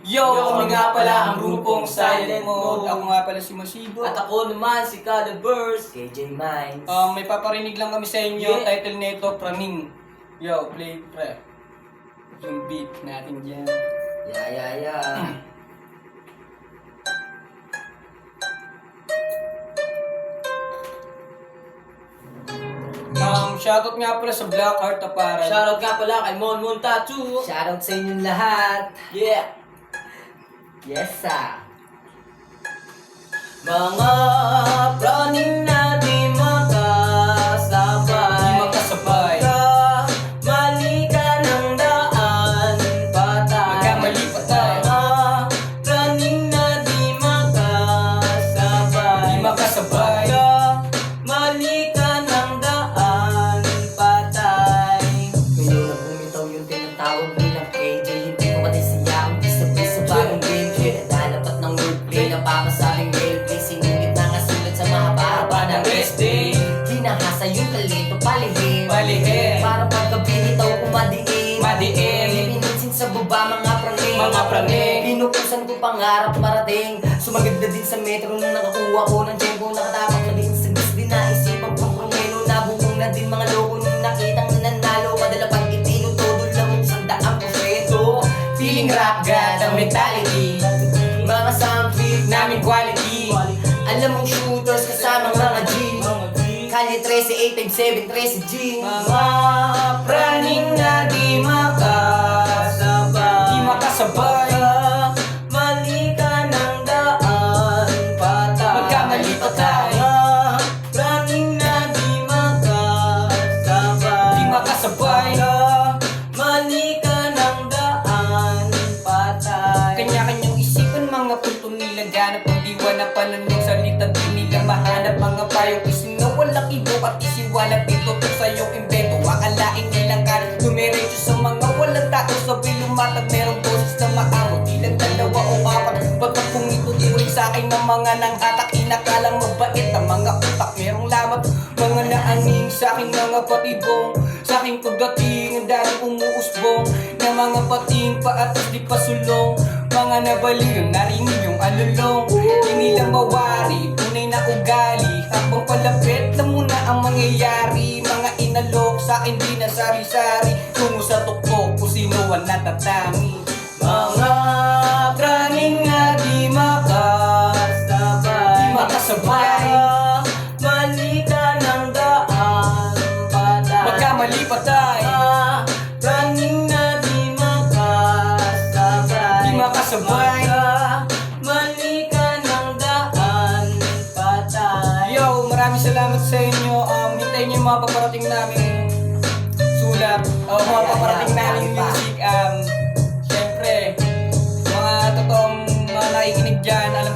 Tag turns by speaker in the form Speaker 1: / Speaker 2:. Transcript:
Speaker 1: Yo, kami nga pala ang grupong Silent Mode. Ako nga pala si Masibo.
Speaker 2: At ako naman si Calaverse, KJ Mines.
Speaker 1: May paparinig lang kami sa inyo. Title nito, Praning. Yo, play, pre. Yung beat natin dyan.
Speaker 2: Yeah.
Speaker 1: Shoutout nga pala sa Black Heart Aparel.
Speaker 2: Shoutout nga pala kay Mon Tattoo. Shoutout sa inyong lahat. Yeah. Yes, sir. Mga praning na di makasabay.
Speaker 1: Di makasabay.
Speaker 2: Mali ka ng daan, patay.
Speaker 1: Magkamali patay.
Speaker 2: Mga praning na di makasabay.
Speaker 1: Di makasabay.
Speaker 2: Mali ka ng daan, patay. Ngayon na bumitaw yung tinatawag bilang KJ. Hindi ko matisiya ang bisa-bisa bagong gameplay. Nadapat ng wordplay, napapasaling gameplay. Sinungit na nga sulat sa mahaba-haba ng rest day. Hinahasa yung talento, palihim. Para pagkabinitaw ko madiin. Liminitsin sa baba mga praning. Pinukusan ko pangarap marating. Sumagad na din sa metro nung nakakuha ko ng tempo. Nakatapak na din sa bis. Di naisipang pangpromeno. Nabuong na din mga loko nung nakitang nanalo. Madala pag itinutudol lang yung 100%. Feeling rap god ang mentality. Mga sound trip namin quality. Alam mong shooters kasama mga G. Kalye 13, 857, 13 G. Mga praning na di makasabay.
Speaker 1: Di makasabay.
Speaker 2: Mali ka ng daan, patay.
Speaker 1: Magkamali patay.
Speaker 2: Praning na di makasabay.
Speaker 1: Di makasabay.
Speaker 2: Mali ka ng daan, patay.
Speaker 1: Kanya-kanyang isipan, mga punto nila ganap ang diwa na pananong salita. Di nila mahanap mga payong isinawalak ibo at isiwalat ito to sa iyong invento. Akalain nilang kalit dumiretso sa mga walang tao. Sabi lumatag merong boses na maamot. Ilang dalawa o apat. Pagkat kung itutuloy sa akin ng mga nang atak, inakalang mabait ang mga utak. Merong lamat, mga naaning sa aking mga patibong. Sa aking pagdating, ang daling umuusbong. Na mga pating paatas di pasulong. Mga nabaliw, narinig yung alulong. Di nila mawari, tunay na ugali. Habang palapit, alam mo na ang mangyayari. Mga inalok, sa akin di na sari-sari. Tungo sa tuktok, kung sino ang natatami.
Speaker 2: Mga praning na di makasabay.
Speaker 1: Di makasabay.
Speaker 2: Mali ka ng daan, patay.
Speaker 1: Magkamali patay.
Speaker 2: Praning na di makasabay.
Speaker 1: Di makasabay.
Speaker 2: Mali ka ng daan, patay.
Speaker 1: Yo, maraming salamat sa inyo. Hintayin niyo yung mga paparating namin sulat. Mga paparating namin music. Siyempre, mga totoong mga nakikinig dyan, alam